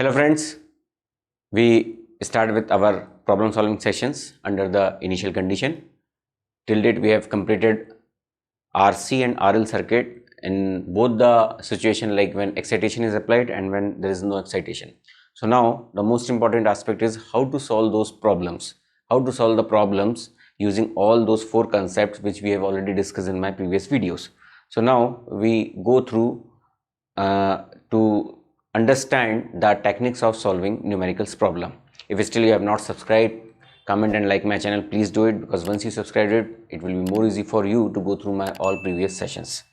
Hello friends, we start with our problem solving sessions under the initial condition. Till date we have completed RC and RL circuit in both the situation, like when excitation is applied and when there is no excitation. So now the most important aspect is how to solve those problems, how to solve the problems using all those four concepts which we have already discussed in my previous videos. So now we go through to understand the techniques of solving numericals problem. If still you have not subscribed, comment and like my channel, please do it, because once you subscribe it will be more easy for you to go through my all previous sessions.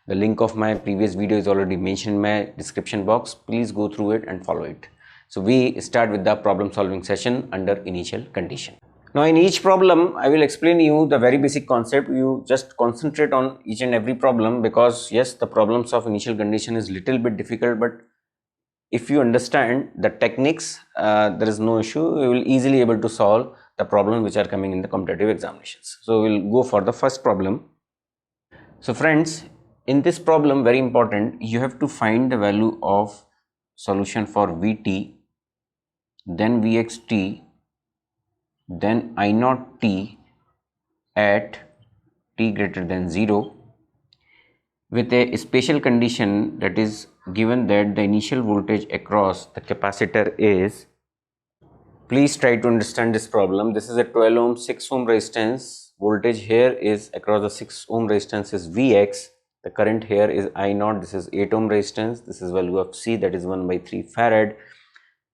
The link of my previous video is already mentioned in my description box. Please go through it and follow it. So we start with the problem solving session under initial condition. Now in each problem I will explain you the very basic concept. You just concentrate on each and every problem, because yes, the problems of initial condition is little bit difficult, but if you understand the techniques, there is no issue. You will easily able to solve the problem which are coming in the competitive examinations. So we will go for the first problem. So friends, in this problem, very important, you have to find the value of solution for Vt, then Vxt, then I naught t at t greater than 0, with a special condition, that is given that the initial voltage across the capacitor is, please try to understand this problem. This is a 12 ohm 6 ohm resistance. Voltage here is across the 6 ohm resistance is Vx. The current here is I naught. This is 8 ohm resistance. This is value of C, that is 1/3 farad.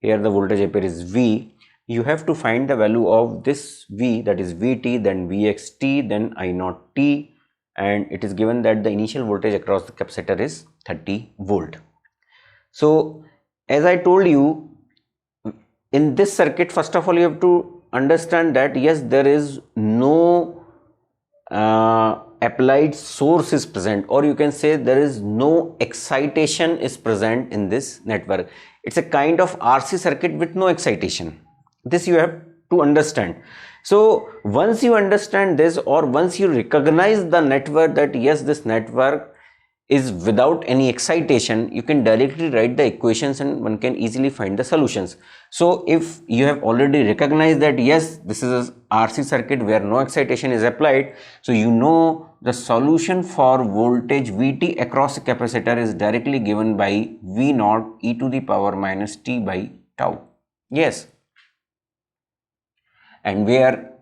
Here the voltage ampere is V. You have to find the value of this V, that is Vt, then Vxt, then I naught t, and it is given that the initial voltage across the capacitor is 30 volt. So as I told you, in this circuit, first of all you have to understand that yes, there is no applied source is present, or you can say there is no excitation is present in this network. It's a kind of RC circuit with no excitation. This you have to understand. So once you understand this, or once you recognize the network that yes, this network is without any excitation, you can directly write the equations and one can easily find the solutions. So if you have already recognized that yes, this is a RC circuit where no excitation is applied, so you know the solution for voltage Vt across the capacitor is directly given by V naught e to the power minus t by tau. Yes, and where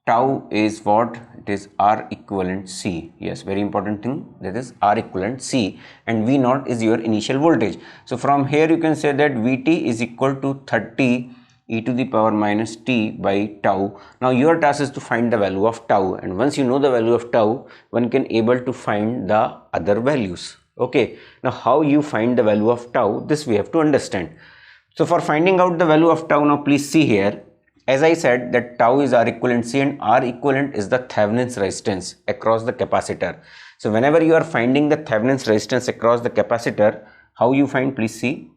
tau is what? It is R equivalent C. Yes, very important thing, that is R equivalent C, and V naught is your initial voltage. So from here you can say that Vt is equal to 30 e to the power minus t by tau. Now your task is to find the value of tau, and once you know the value of tau, one can able to find the other values. Okay, now how you find the value of tau, this we have to understand. So for finding out the value of tau, now please see here. As I said that tau is R equivalent C, and R equivalent is the Thevenin's resistance across the capacitor. So whenever you are finding the Thevenin's resistance across the capacitor, how you find? Please see.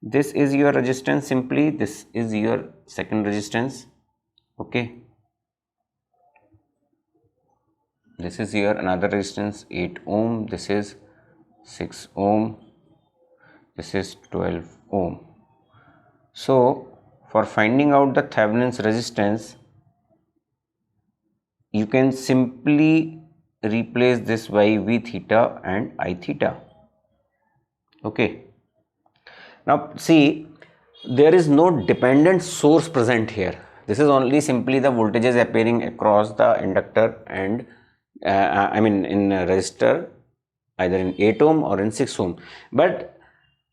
This is your resistance simply. This is your second resistance. Okay. This is your another resistance 8 ohm. This is 6 ohm. This is 12 ohm. So for finding out the Thevenin's resistance, you can simply replace this by V theta and I theta. Okay. Now see, there is no dependent source present here. This is only simply the voltages appearing across the inductor and in resistor, either in 8 ohm or in 6 ohm. But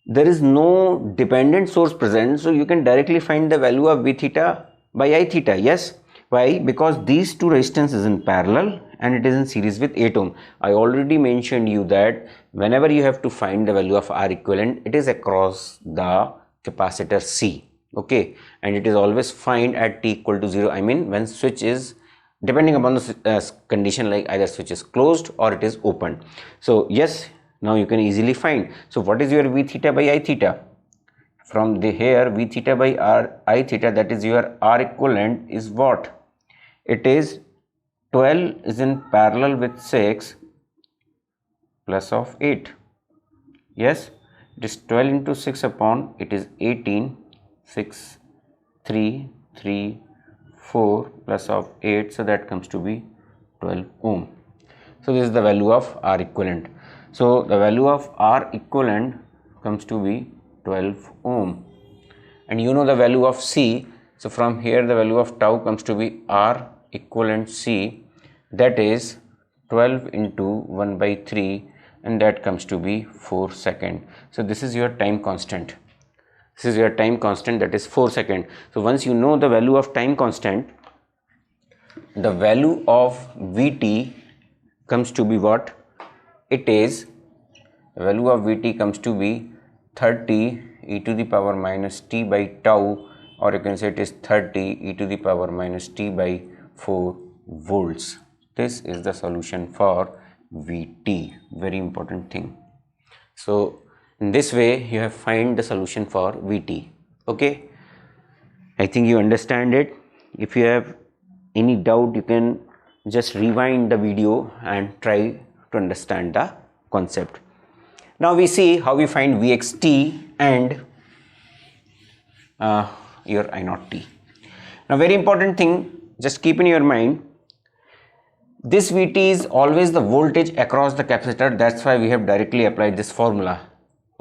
there is no dependent source present, so you can directly find the value of V theta by I theta. Yes, why? Because these two resistance is in parallel and it is in series with 8 ohm. I already mentioned you that whenever you have to find the value of R equivalent, it is across the capacitor C. Okay, and it is always find at t equal to 0. I mean when switch is, depending upon the condition, like either switch is closed or it is open. So yes, now you can easily find. So what is your V theta by I theta? From the here V theta by I theta, that is your R equivalent, is what? It is 12 is in parallel with 6 plus of 8. Yes, It is 12 into 6 upon, it is 18, 6, 3, 3, 4 plus of 8, so that comes to be 12 ohm. So this is the value of R equivalent. So the value of R equivalent comes to be 12 ohm. And you know the value of C, so from here the value of tau comes to be R equivalent C, that is 12 into 1 by 3, and that comes to be 4 second. So this is your time constant. This is your time constant, that is 4 second. So once you know the value of time constant, the value of Vt comes to be what? It is, the value of Vt comes to be 30 e to the power minus t by tau, or you can say it is 30 e to the power minus t by 4 volts. This is the solution for Vt, very important thing. So in this way you have find the solution for Vt. Okay, I think you understand it. If you have any doubt, you can just rewind the video and try to understand the concept. Now we see how we find Vxt and your I0t. Now very important thing, just keep in your mind, this Vt is always the voltage across the capacitor, that's why we have directly applied this formula.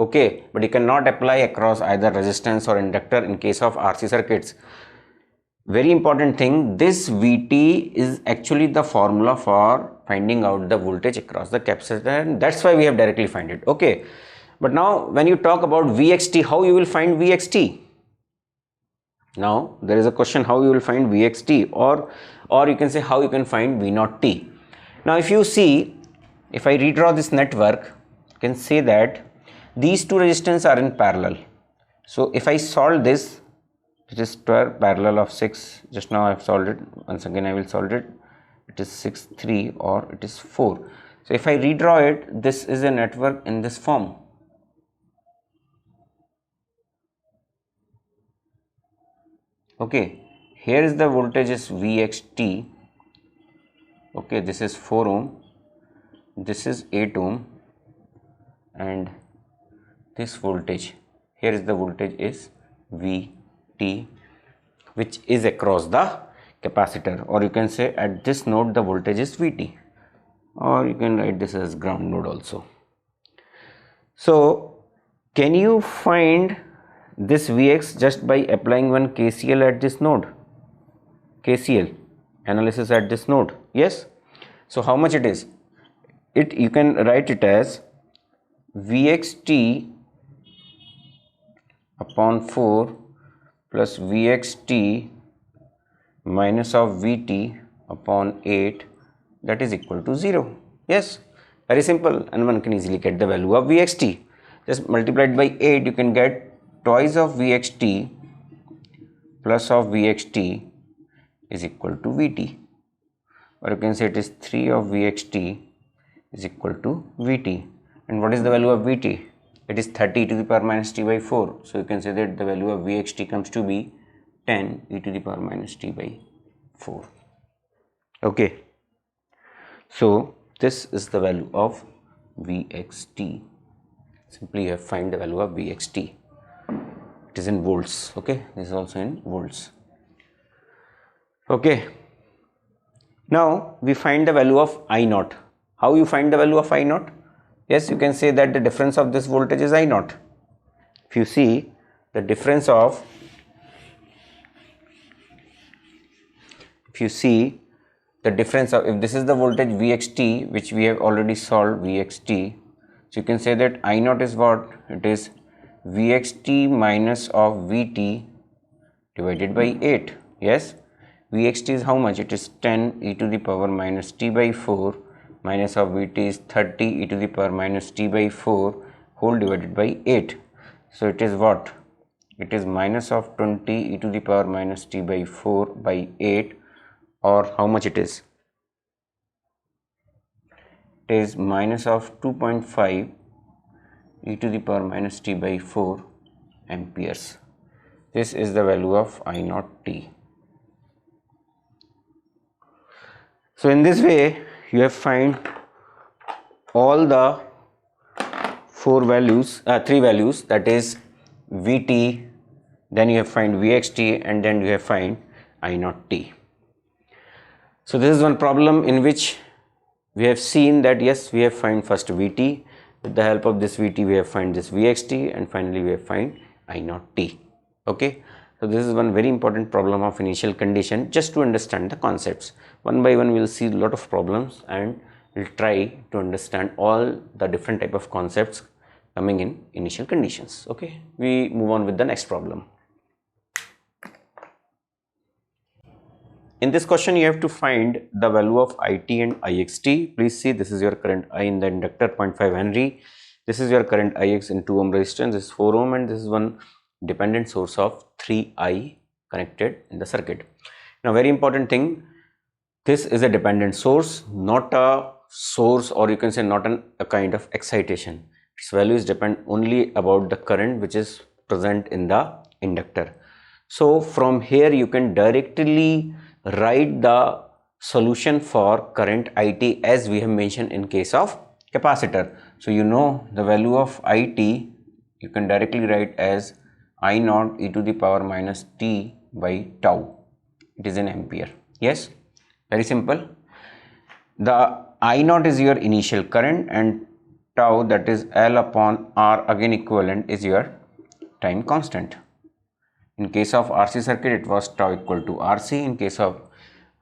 Okay, but you cannot apply across either resistance or inductor in case of RC circuits. Very important thing, this Vt is actually the formula for finding out the voltage across the capacitor, and that's why we have directly find it. Okay, but now when you talk about Vxt, how you will find Vxt? Now there is a question how you will find Vxt, or you can say how you can find V0t. Now if you see, if I redraw this network, you can say that these two resistors are in parallel. So if I solve this, it is 12 parallel of 6, just now I have solved it, once again I will solve it, it is 6, 3 or it is 4. So if I redraw it, this is a network in this form. Okay, here is the voltage is Vxt. Okay, this is 4 ohm, this is 8 ohm, and this voltage, here is the voltage is Vt, which is across the capacitor, or you can say at this node the voltage is Vt, or you can write this as ground node also. So can you find this Vx just by applying one KCL at this node? KCL analysis at this node, yes. So how much it is? It, you can write it as Vxt upon 4 plus Vxt minus of Vt upon 8, that is equal to 0. Yes, very simple, and one can easily get the value of Vxt. Just multiplied by 8, you can get twice of Vxt plus of Vxt is equal to Vt, or you can say it is 3 of Vxt is equal to Vt. And what is the value of Vt? It is 30 e to the power minus t by 4. So you can say that the value of Vxt comes to be 10 e to the power minus t by 4. Okay, so this is the value of Vxt. Simply you have find the value of Vxt. It is in volts. Okay, this is also in volts. Okay, now we find the value of I0. How you find the value of I0? Yes, you can say that the difference of this voltage is I0. If you see the difference of, if this is the voltage Vxt, which we have already solved Vxt, so you can say that I0 is what? It is Vxt minus of Vt divided by 8. Yes, Vxt is how much? It is 10 e to the power minus t by 4 minus of Vt is 30 e to the power minus t by 4 whole divided by 8. So it is what? It is minus of 20 e to the power minus t by 4 by 8, or how much it is? It is minus of 2.5 e to the power minus t by 4 amperes. This is the value of I0t. So in this way you have find all the three values, that is Vt, then you have find Vxt, and then you have find I naught t. So this is one problem in which we have seen that yes, we have find first Vt, with the help of this Vt we have find this Vxt, and finally we have find I naught t. Okay, so this is one very important problem of initial condition, just to understand the concepts. One by one we will see a lot of problems and we'll try to understand all the different type of concepts coming in initial conditions. Okay, we move on with the next problem. In this question you have to find the value of It and Ixt. Please see, this is your current I in the inductor 0.5 Henry. This is your current Ix in 2 ohm resistance, this is 4 ohm, and this is one dependent source of 3I connected in the circuit. Now very important thing, this is a dependent source, not a source, or you can say not a kind of excitation. Its values depend only about the current which is present in the inductor. So from here you can directly write the solution for current It as we have mentioned in case of capacitor. So you know the value of It you can directly write as I naught e to the power minus t by tau. It is in ampere. Yes, very simple. The I naught is your initial current and tau, that is L upon R, again equivalent, is your time constant. In case of RC circuit it was tau equal to RC, in case of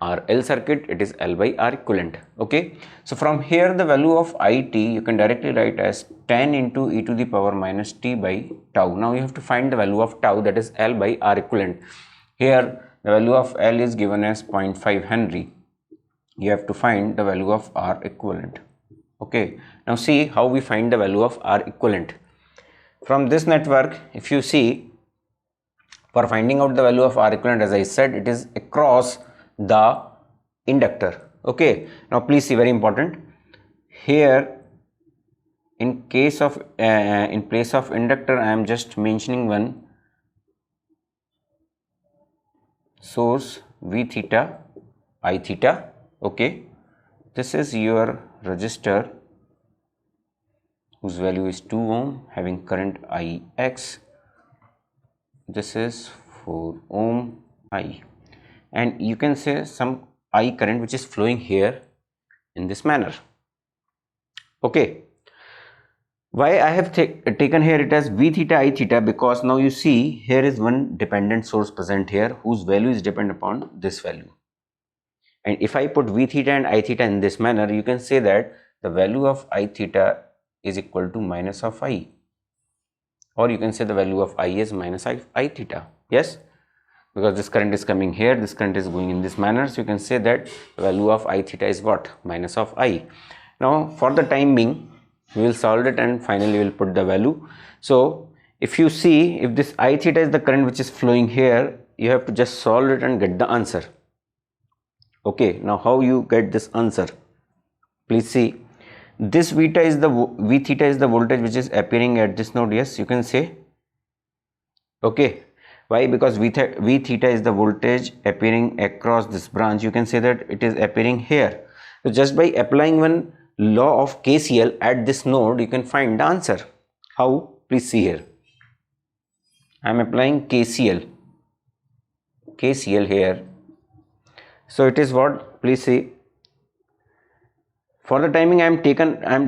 RL circuit it is L by R equivalent. Okay, so from here the value of It you can directly write as 10 into e to the power minus t by tau. Now you have to find the value of tau, that is L by R equivalent. Here the value of L is given as 0.5 Henry. You have to find the value of R equivalent. Okay, now see how we find the value of R equivalent. From this network, if you see, for finding out the value of R equivalent, as I said, it is across the inductor. Okay, now please see, very important, here in case of in place of inductor I am just mentioning one source V theta I theta. Okay, this is your resistor whose value is 2 ohm having current Ix. This is 4 ohm I, and you can say some I current which is flowing here in this manner. Okay, why I have taken here it as V theta I theta, because now you see here is one dependent source present here whose values depend upon this value, and if I put V theta and I theta in this manner, you can say that the value of I theta is equal to minus of I, or you can say the value of I is minus I theta. Yes, because this current is coming here, this current is going in this manner, so you can say that the value of I theta is what? Minus of I. Now for the time being we will solve it and finally we will put the value. So if you see, if this I theta is the current which is flowing here, you have to just solve it and get the answer. Okay, now how you get this answer? Please see, this V theta is the voltage which is appearing at this node. Yes, you can say. Okay, why? Because V theta is the voltage appearing across this branch. You can say that it is appearing here. So just by applying one law of KCL at this node, you can find the answer. How? Please see here. I am applying KCL here. So it is what? Please see. For the timing I am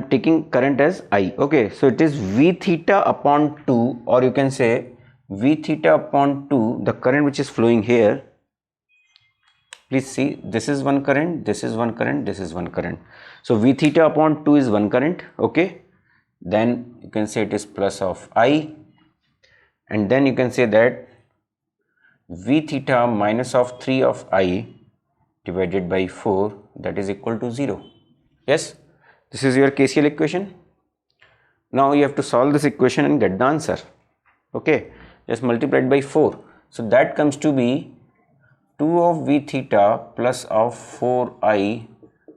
taking current as I. Okay, so it is V theta upon 2, or you can say V theta upon 2, the current which is flowing here. Please see, this is one current, this is one current, this is one current. So V theta upon 2 is one current. Okay, then you can say it is plus of I, and then you can say that V theta minus of 3 of I divided by 4, that is equal to 0. Yes, this is your KCL equation. Now you have to solve this equation and get the answer. Okay, just multiplied by 4. So that comes to be 2 of V theta plus of 4I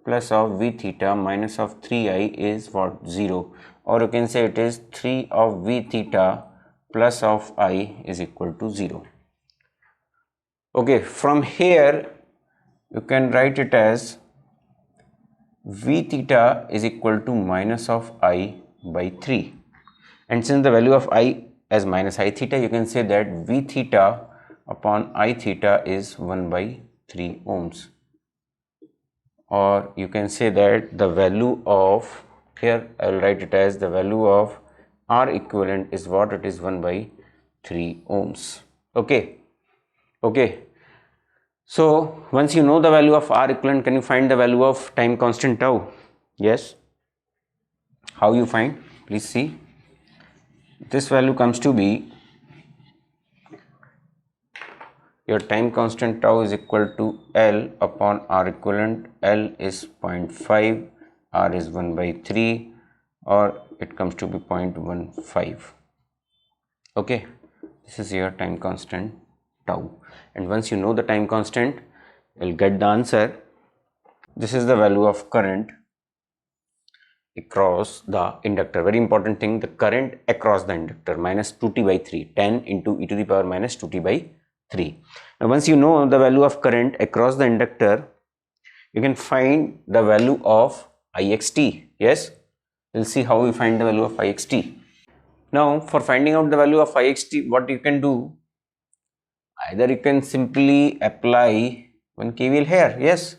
plus of V theta minus of 3I is what? 0. Or you can say it is 3 of V theta plus of I is equal to 0. Okay, from here you can write it as V theta is equal to minus of I by 3. And since the value of I as minus I theta, you can say that V theta upon I theta is 1 by 3 ohms. Or you can say that the value of, here I will write it as the value of R equivalent is what? It is 1 by 3 ohms. Okay. Okay. So once you know the value of R equivalent, can you find the value of time constant tau? Yes. How you find? Please see. This value comes to be, your time constant tau is equal to L upon R equivalent. L is 0.5, R is 1 by 3, or it comes to be 0.15. Okay, this is your time constant tau. And once you know the time constant, you'll get the answer. This is the value of current across the inductor. Very important thing, the current across the inductor, minus 2t by 3, 10 into e to the power minus 2t by 3. Now once you know the value of current across the inductor, you can find the value of Ixt. Yes, we'll see how we find the value of Ixt. Now for finding out the value of Ixt, what you can do, either you can simply apply one KVL here. Yes,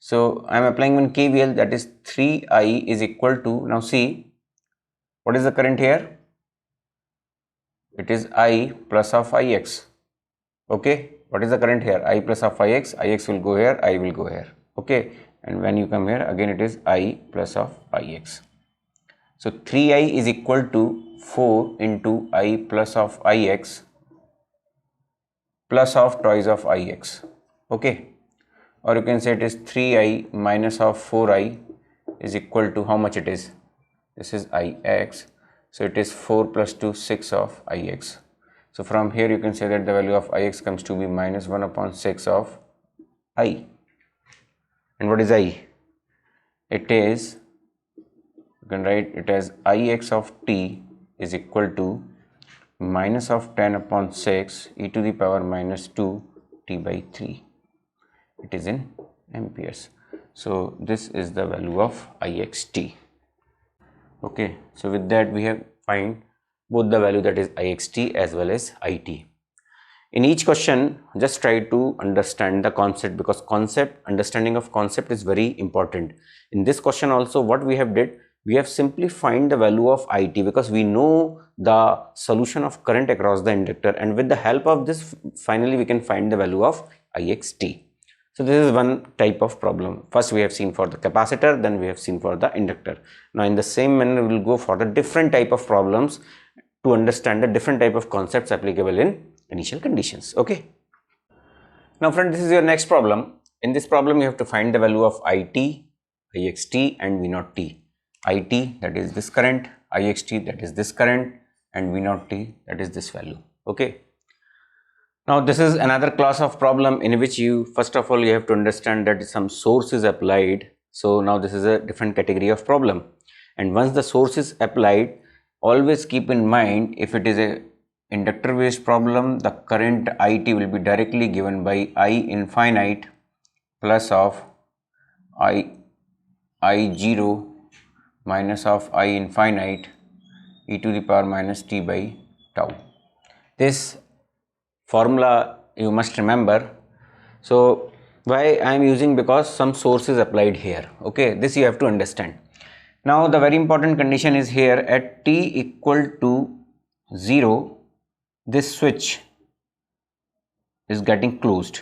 so I am applying one KVL, that is 3I is equal to, now see, what is the current here? It is I plus of Ix. Okay, what is the current here? I plus of Ix. Ix will go here, I will go here. Okay, and when you come here, again it is I plus of Ix. So 3I is equal to 4 into I plus of Ix plus of twice of Ix. Okay, or you can say it is 3I minus of 4I is equal to how much it is? This is Ix. So it is 4 plus 2, 6 of Ix. So from here you can say that the value of Ix comes to be minus 1 upon 6 of I. And what is I? It is, you can write it as Ix of t is equal to minus of 10 upon 6 e to the power minus 2 t by 3. It is in amperes. So this is the value of Ixt. Okay, so with that we have find both the value, that is Ixt as well as It. In each question, just try to understand the concept, because understanding of concept is very important. In this question also, what we have did, we have simply find the value of It, because we know the solution of current across the inductor, and with the help of this finally we can find the value of Ixt. So this is one type of problem. First we have seen for the capacitor, then we have seen for the inductor. Now in the same manner we will go for the different type of problems to understand the different type of concepts applicable in initial conditions. Okay. Now friend, this is your next problem. In this problem you have to find the value of It, Ixt and V0t. It, that is this current, Ixt, that is this current, and V0t, that is this value. Okay. Now this is another class of problem in which you, first of all, you have to understand that some source is applied. So now this is a different category of problem, and once the source is applied, always keep in mind, if it is a inductor based problem, the current It will be directly given by I infinite plus of I0 minus of I infinite e to the power minus t by tau. This formula you must remember. So why I am using, because some source is applied here. Okay, this you have to understand. Now the very important condition is here, at t equal to 0, this switch is getting closed.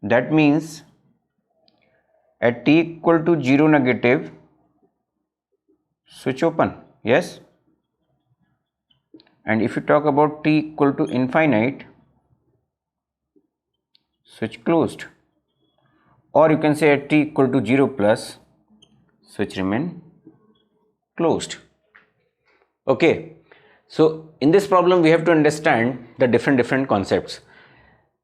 That means at t equal to 0 negative, switch open. Yes. And if you talk about t equal to infinite, switch closed. Or you can say at t equal to 0 plus, switch remain closed. Okay. So in this problem we have to understand the different concepts.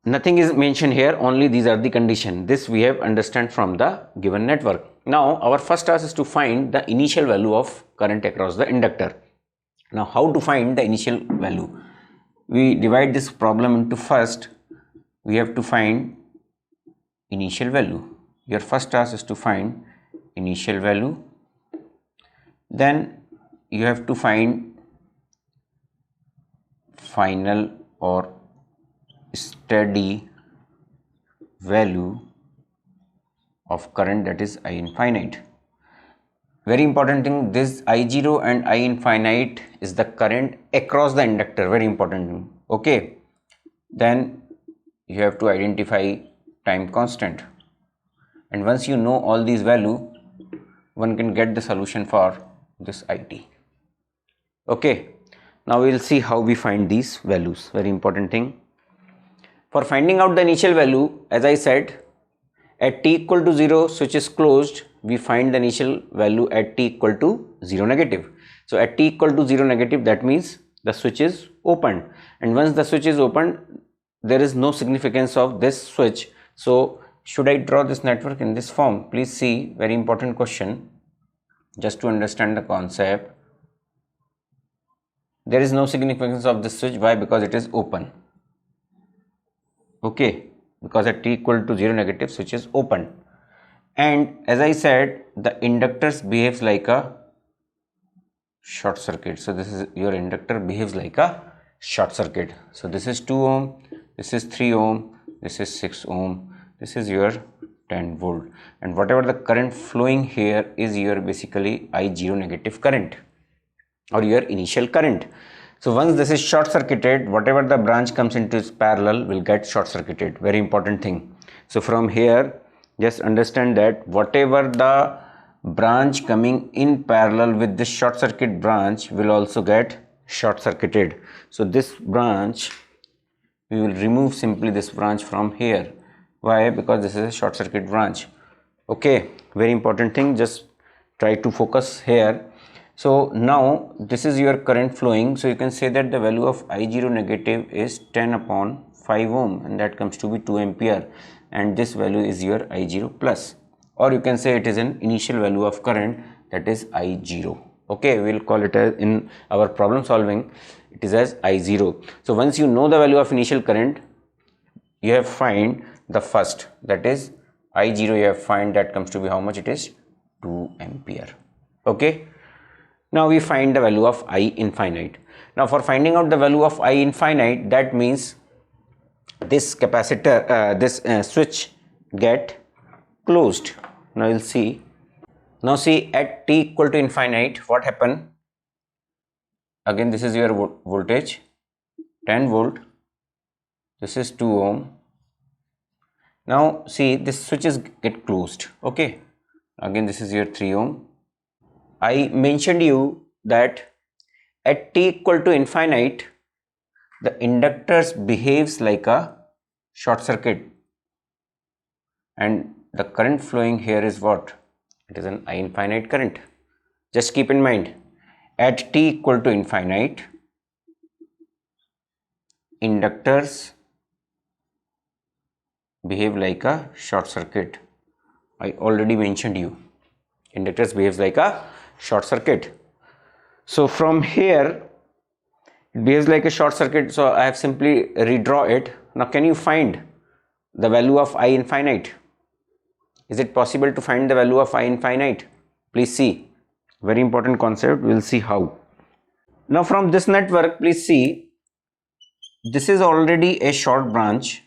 Nothing is mentioned here, only these are the condition. This we have understand from the given network. Now our first task is to find the initial value of current across the inductor. Now how to find the initial value? We divide this problem into, first we have to find initial value. Your first task is to find initial value. Then you have to find final or steady value of current, that is I infinite. Very important thing, this I0 and I infinite is the current across the inductor, very important thing. Okay, then you have to identify time constant, and once you know all these value, one can get the solution for this IT. Okay, now we will see how we find these values. Very important thing, for finding out the initial value, as I said, at t equal to 0, switch is closed, we find the initial value at t equal to 0 negative. So at t equal to 0 negative, that means the switch is opened, and once the switch is opened, there is no significance of this switch. So should I draw this network in this form? Please see, very important question, just to understand the concept. There is no significance of this switch. Why? Because it is open. Okay, because at t equal to 0 negative, switch is open, and as I said, the inductors behaves like a short circuit. So this is your inductor behaves like a short circuit. So this is 2 ohm, this is 3 ohm, this is 6 ohm, this is your 10 volt, and whatever the current flowing here is your basically I0 negative current or your initial current. So once this is short circuited, whatever the branch comes into its parallel will get short circuited. Very important thing. So from here, just understand that whatever the branch coming in parallel with this short circuit branch will also get short circuited. So this branch, we will remove simply this branch from here. Why? Because this is a short circuit branch. Okay, very important thing, just try to focus here. So now this is your current flowing, so you can say that the value of I0 negative is 10 upon 5 ohm, and that comes to be 2 ampere, and this value is your I0 plus, or you can say it is an initial value of current, that is I0. Okay, we will call it as, in our problem solving, it is as I0. So once you know the value of initial current, you have find the first, that is I0, you have find that comes to be how much? It is 2 ampere. Okay, now we find the value of I infinite. Now for finding out the value of I infinite, that means this capacitor, this switch get closed. Now you'll see. Now see, at t equal to infinite, what happen? Again, this is your voltage, 10 volt. This is 2 ohm. Now see, this switches get closed. Okay. Again, this is your 3 ohm. I mentioned you that at t equal to infinite, the inductors behaves like a short circuit, and the current flowing here is what? It is an I infinite current. Just keep in mind, at t equal to infinite, inductors behave like a short circuit. I already mentioned you, inductors behaves like a short circuit. So from here, it behaves like a short circuit, so I have simply redraw it. Now can you find the value of I infinite? Is it possible to find the value of I infinite? Please see, very important concept, we will see how. Now from this network, please see, this is already a short branch,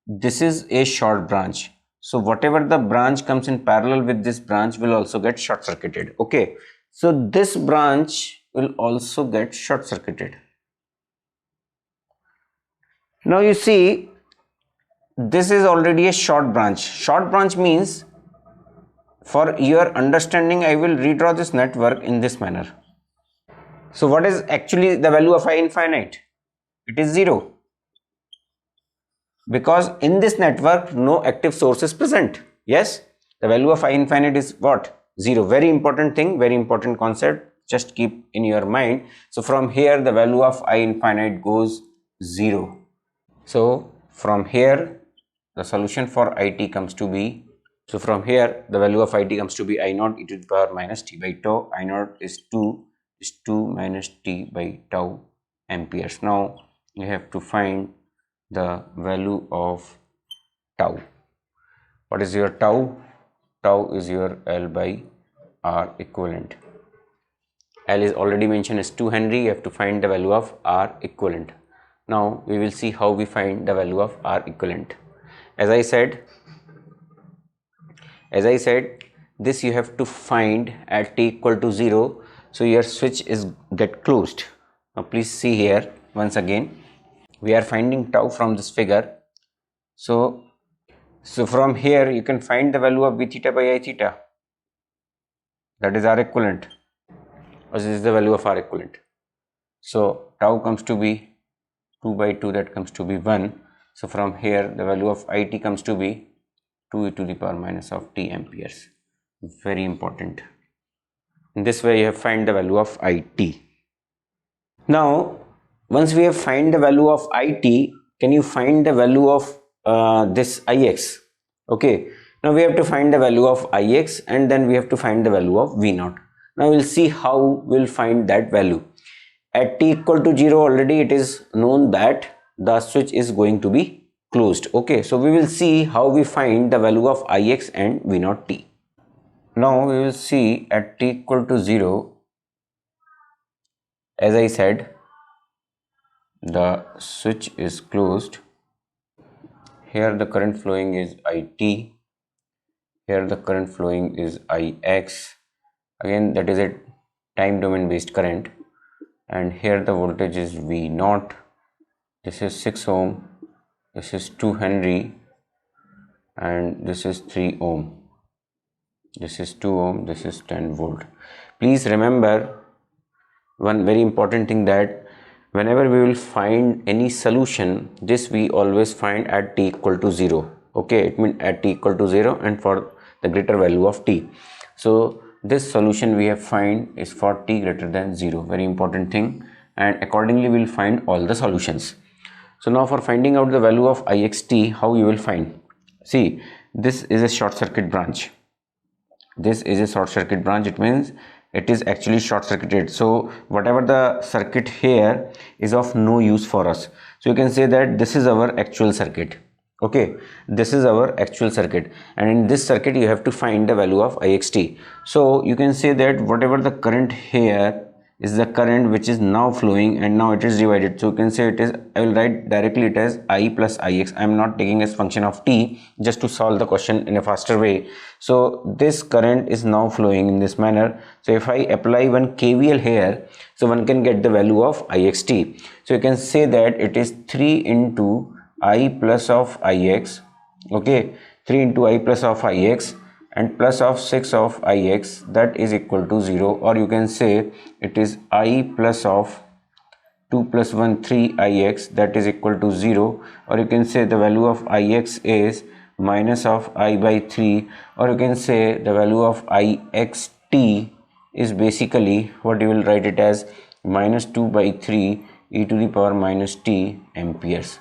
this is a short branch, so whatever the branch comes in parallel with this branch will also get short circuited. Okay, so this branch will also get short circuited. Now you see, this is already a short branch. Short branch means, for your understanding, I will redraw this network in this manner. So what is actually the value of I infinite? It is 0, because in this network no active source is present. Yes, the value of I infinite is what? 0. Very important thing, very important concept, just keep in your mind. So from here the value of I infinite goes 0. So from here the solution for IT comes to be, so from here the value of IT comes to be I naught e to the power minus t by tau. I naught is 2 minus t by tau amperes. Now you have to find the value of tau. What is your tau? Tau is your L by R equivalent. L is already mentioned as 2 Henry. You have to find the value of R equivalent. Now we will see how we find the value of R equivalent. As I said, this you have to find at t equal to 0. So your switch is get closed. Now please see here once again. We are finding tau from this figure. So from here you can find the value of v theta by I theta. That is R equivalent. Or this is the value of R equivalent. So tau comes to be 2 by 2, that comes to be 1. So from here the value of IT comes to be 2 e to the power minus of t amperes. Very important. In this way you have find the value of IT. Now once we have find the value of IT, can you find the value of this IX? Okay, now we have to find the value of IX and then we have to find the value of V0. Now we'll see how we'll find that value. At t equal to 0 already it is known that the switch is going to be closed. Okay, so we will see how we find the value of IX and V0 t. Now we will see at t equal to 0, as I said, the switch is closed. Here the current flowing is IT, here the current flowing is IX, again that is a time domain based current, and here the voltage is V0. This is 6 ohm, this is 2 Henry, and this is 3 ohm. This is 2 ohm, this is 10 volt. Please remember one very important thing, that whenever we will find any solution, this we always find at t equal to 0. Okay, it means at t equal to 0 and for the greater value of t. So this solution we have find is for t greater than 0. Very important thing, and accordingly we will find all the solutions. So now for finding out the value of IXT, how you will find? See, this is a short circuit branch. This is a short circuit branch. It means it is actually short circuited. So whatever the circuit here is of no use for us. So you can say that this is our actual circuit. Okay, this is our actual circuit, and in this circuit you have to find the value of IXT. So you can say that whatever the current here is the current which is now flowing and now it is divided. So you can say it is, I will write directly it as I plus IX. I am not taking as function of t just to solve the question in a faster way. So this current is now flowing in this manner. So if I apply one KVL here, so one can get the value of IXT. So you can say that it is 3 into I plus of IX. Okay, 3 into I plus of IX and plus of 6 of IX, that is equal to 0, or you can say it is I plus of 2 plus 1 3 IX, that is equal to 0, or you can say the value of IX is minus of I by 3, or you can say the value of IXT is basically what you will write it as minus 2 by 3 e to the power minus t amperes.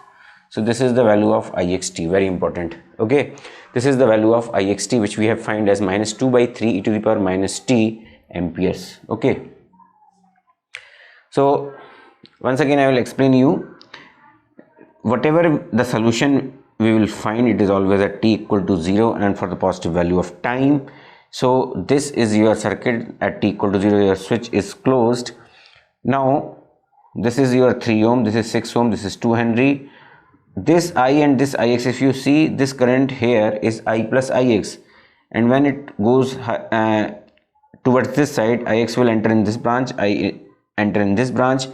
So this is the value of IXT, very important. Okay, this is the value of IXT which we have find as minus 2 by 3 e to the power minus t amperes. Okay, so once again I will explain you, whatever the solution we will find, it is always at t equal to 0 and for the positive value of time. So this is your circuit at t equal to 0, your switch is closed. Now this is your 3 ohm, this is 6 ohm, this is 2 Henry. This I and this IX, if you see, this current here is I plus IX, and when it goes towards this side, IX will enter in this branch, I enter in this branch.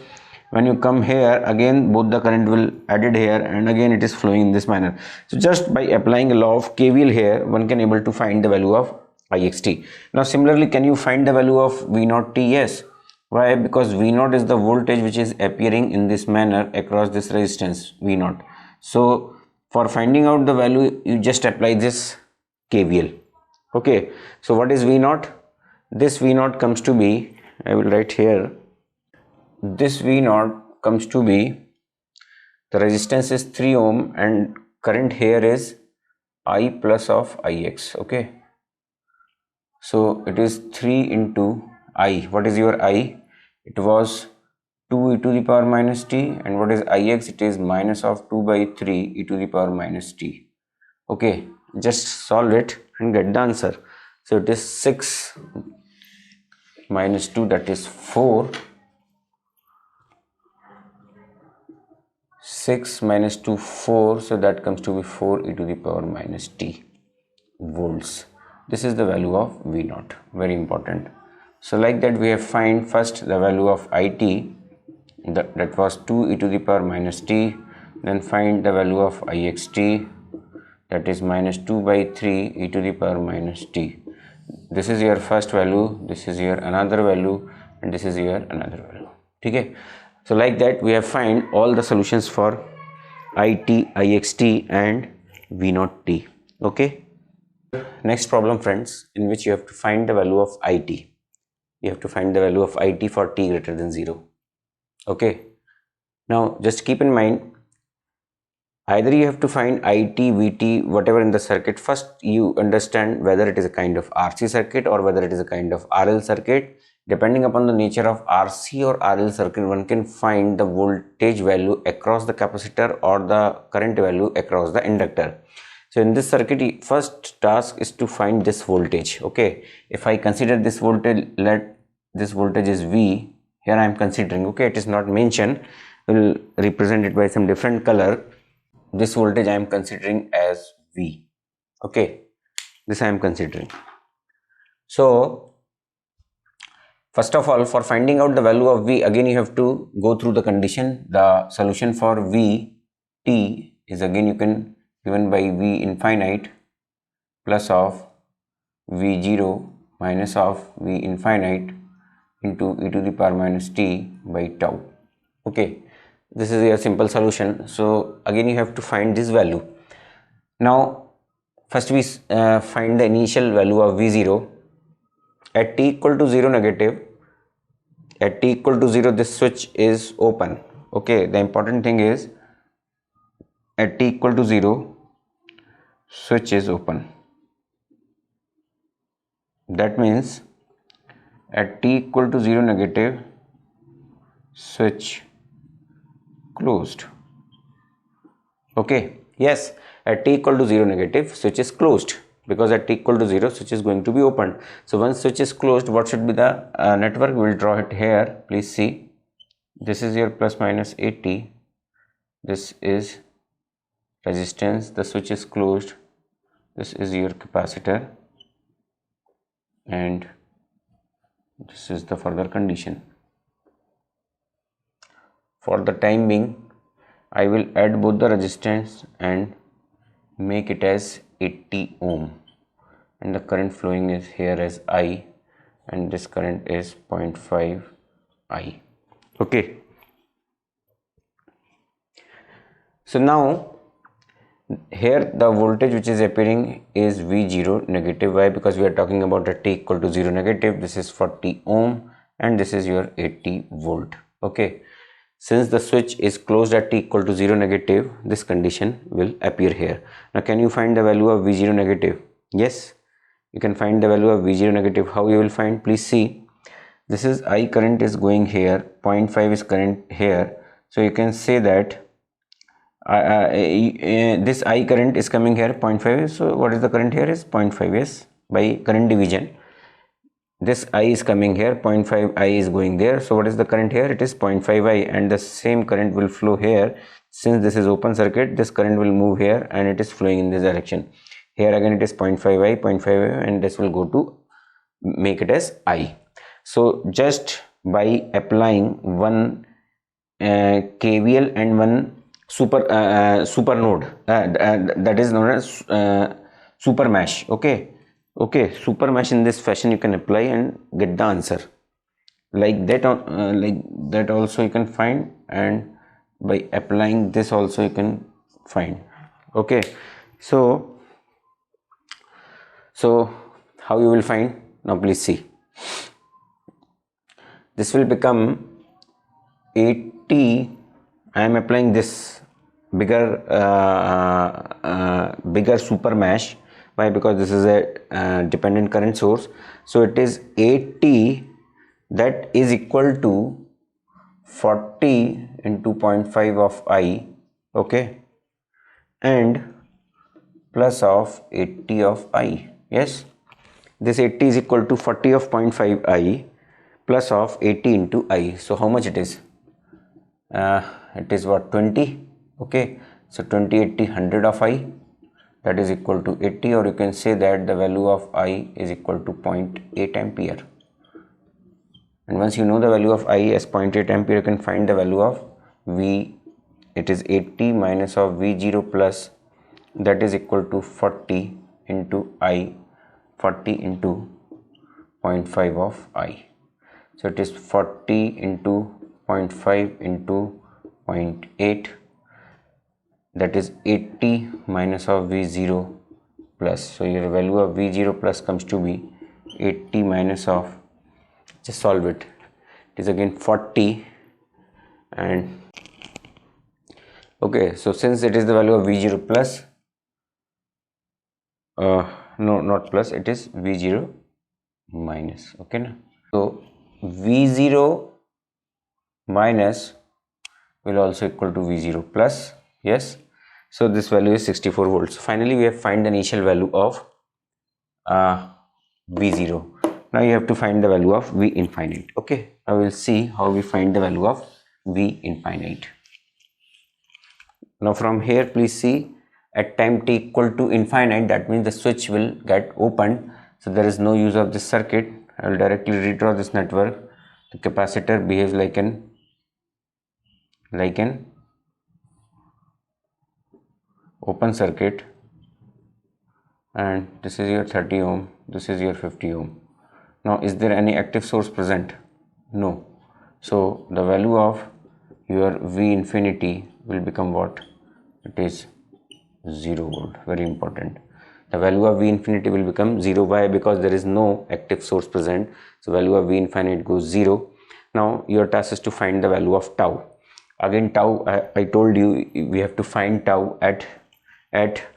When you come here, again both the current will added here and again it is flowing in this manner. So just by applying a law of KVL here, one can able to find the value of IXT. Now similarly, can you find the value of V0 t? Yes. Why? Because V0 is the voltage which is appearing in this manner across this resistance V0. So for finding out the value, you just apply this KVL. Okay, so what is V0? This V0 comes to be, I will write here, this V0 comes to be, the resistance is 3 ohm and current here is I plus of IX. Okay, so it is 3 into I. What is your I? It was 2 e to the power minus t, and what is Ix? It is minus of 2 by 3 e to the power minus t. Okay, just solve it and get the answer. So it is 6 minus 2, that is 4. 6 minus 2, 4, so that comes to be 4 e to the power minus t volts. This is the value of V naught, very important. So like that we have find first the value of IT, that was 2 e to the power minus t, then find the value of IXT, that is minus 2 by 3 e to the power minus t. This is your first value, this is your another value, and this is your another value. Okay. So like that we have find all the solutions for IT, IXT and V naught t. Okay. Next problem, friends, in which you have to find the value of IT. You have to find the value of IT for t greater than 0. Okay. Now just keep in mind, either you have to find IT, VT, whatever in the circuit. First you understand whether it is a kind of RC circuit or whether it is a kind of RL circuit. Depending upon the nature of RC or RL circuit, one can find the voltage value across the capacitor or the current value across the inductor. So in this circuit, first task is to find this voltage. Okay, if I consider this voltage, let this voltage is V. Here I am considering, okay, it is not mentioned, will represent it by some different color. This voltage I am considering as V. Okay, this I am considering. So first of all, for finding out the value of V, again you have to go through the condition. The solution for V t is again you can given by V infinite plus of V0 minus of V infinite into e to the power minus t by tau. Okay, this is a simple solution. So again you have to find this value. Now first we find the initial value of V0 at t equal to 0 negative. At t equal to 0 this switch is open. Okay, the important thing is at t equal to 0 switch is open. That means at t equal to 0 negative switch closed. Okay, yes, at t equal to 0 negative switch is closed, because at t equal to 0 switch is going to be opened. So once switch is closed, what should be the network? We will draw it here. Please see, this is your plus minus 80, this is resistance, the switch is closed, this is your capacitor, and this is the further condition. For the time being, I will add both the resistance and make it as 80 ohm, and the current flowing is here as I, and this current is 0.5 I. Okay. So now here the voltage which is appearing is V0 negative. Why? Because we are talking about a t equal to 0 negative. This is 40 ohm and this is your 80 volt. Okay. Since the switch is closed at t equal to 0 negative, this condition will appear here. Now can you find the value of V0 negative? Yes, you can find the value of V0 negative. How you will find? Please see, this is I current is going here, 0.5 is current here. So you can say that this I current is coming here 0.5. So what is the current here is 0.5. Yes, by current division this I is coming here, 0.5 I is going there. So what is the current here? It is 0.5 I, and the same current will flow here. Since this is open circuit, this current will move here and it is flowing in this direction. Here again it is 0.5 I, 0.5 I, and this will go to make it as I. So just by applying one KVL and one super node, that is known as super mesh. Okay, super mesh, in this fashion you can apply and get the answer like that. Like that also you can find, and by applying this also you can find. Okay, so how you will find? Now please see, this will become 80. I am applying this bigger super mesh. Why? Because this is a dependent current source. So it is 80, that is equal to 40 into 0.5 of I. Okay, and plus of 80 of I. Yes, this 80 is equal to 40 of 0.5 I, plus of 80 into I. So how much it is? It is what, 20? Okay, so 20, 80, 100 of I, that is equal to 80, or you can say that the value of I is equal to 0.8 ampere. And once you know the value of I as 0.8 ampere, you can find the value of V. It is 80 minus of V0 plus, that is equal to 40 into I, 40 into 0.5 of I. So it is 40 into 0.5 into 0.8, that is 80 minus of V0 plus. So your value of V0 plus comes to be 80 minus of, just solve it, it is again 40, and okay, so since it is the value of V0 plus, no, not plus, it is V0 minus, okay na? So V0 minus will also equal to V0 plus, yes. So this value is 64 volts. Finally we have find the initial value of V0. Now you have to find the value of V infinite. Okay, I will see how we find the value of V infinite. Now from here, please see, at time t equal to infinite, that means the switch will get opened, so there is no use of this circuit. I will directly redraw this network. The capacitor behaves like an open circuit, and this is your 30 ohm, this is your 50 ohm. Now is there any active source present? No. So the value of your V infinity will become what? It is 0 volt. Very important. The value of V infinity will become 0. Why? Because there is no active source present. So value of V infinite goes 0. Now your task is to find the value of tau. Again tau, I told you we have to find tau at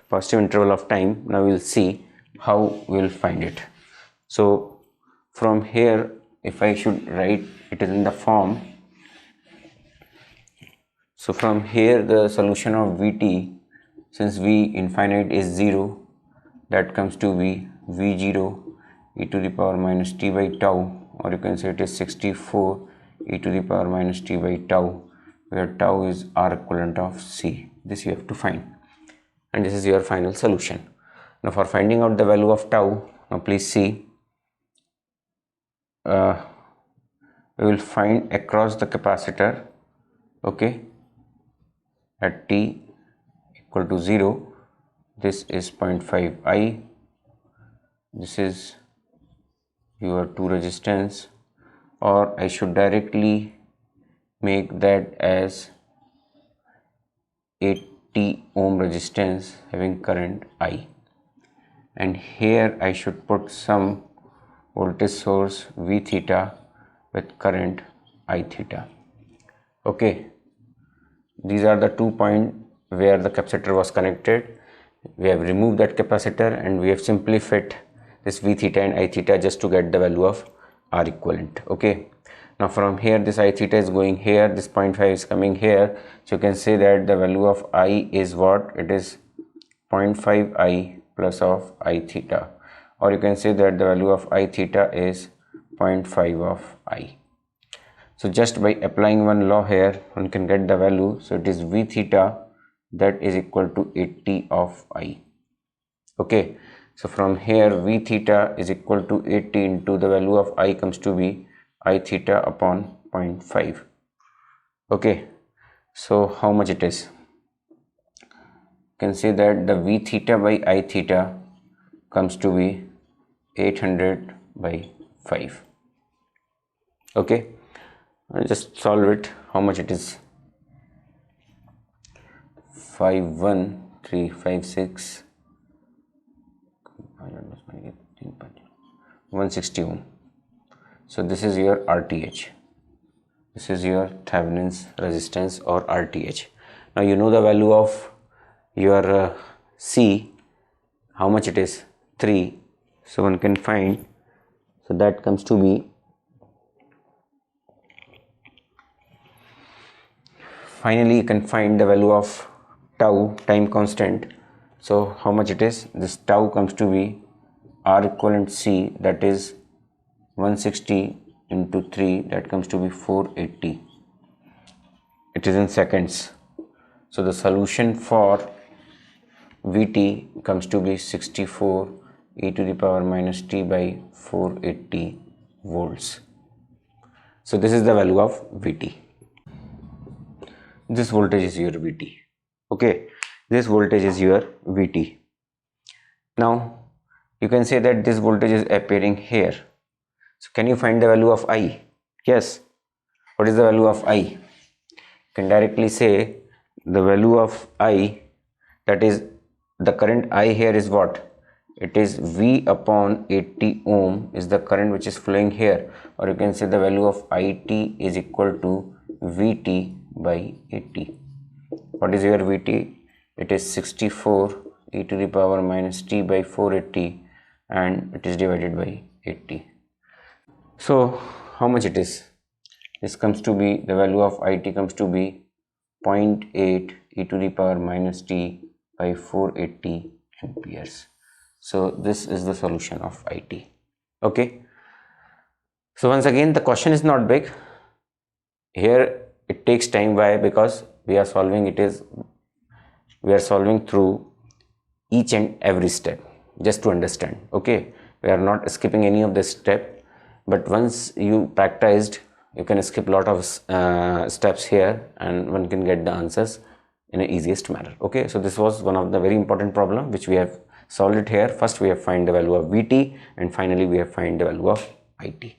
positive interval of time. Now we will see how we will find it. So from here, if I should write it is in the form, so from here the solution of Vt, since V infinite is 0, that comes to be V0 e to the power minus t by tau, or you can say it is 64 e to the power minus t by tau, where tau is R equivalent of C. This you have to find, and this is your final solution. Now for finding out the value of tau, now please see, we will find across the capacitor, okay, at t equal to 0, this is 0.5 I, this is your 2 resistance, or I should directly make that as 80 ohm resistance having current I, and here I should put some voltage source V theta with current I theta. Okay, these are the 2 points where the capacitor was connected. We have removed that capacitor and we have simply fit this V theta and I theta just to get the value of R equivalent. Okay, now from here this I theta is going here, this 0.5 is coming here, so you can say that the value of I is what? It is 0.5 I plus of I theta, or you can say that the value of I theta is 0.5 of I. So just by applying one law here, one can get the value. So it is V theta, that is equal to 80 of I. Okay, so from here V theta is equal to 80 into the value of I comes to be I theta upon 0.5. Okay, so how much it is? You can say that the V theta by I theta comes to be 800 by 5. Okay, I'll just solve it. How much it is? 51356 160 ohm. So this is your RTH. This is your Thevenin's resistance or RTH. Now you know the value of your C. How much it is? 3. So one can find. So that comes to be, finally you can find the value of tau, time constant. So how much it is? This tau comes to be R equivalent C, that is 160 into 3, that comes to be 480. It is in seconds. So the solution for Vt comes to be 64 e to the power minus t by 480 volts. So this is the value of Vt. This voltage is your Vt. Okay, this voltage is your Vt. Now you can say that this voltage is appearing here. So can you find the value of I? Yes. What is the value of I? You can directly say the value of I, that is the current I here is what? It is V upon 80 ohm is the current which is flowing here, or you can say the value of IT is equal to Vt by 80. What is your Vt? It is 64 e to the power minus t by 480 and it is divided by 80. So how much it is? This comes to be, the value of IT comes to be 0.8 e to the power minus t by 480 amperes. So this is the solution of IT. Okay. So once again, the question is not big. Here it takes time. Why? Because we are solving through each and every step just to understand. Okay. We are not skipping any of this step, but once you practiced, you can skip a lot of steps here and one can get the answers in the easiest manner. Okay, so this was one of the very important problem which we have solved it here. First we have find the value of Vt and finally we have find the value of IT.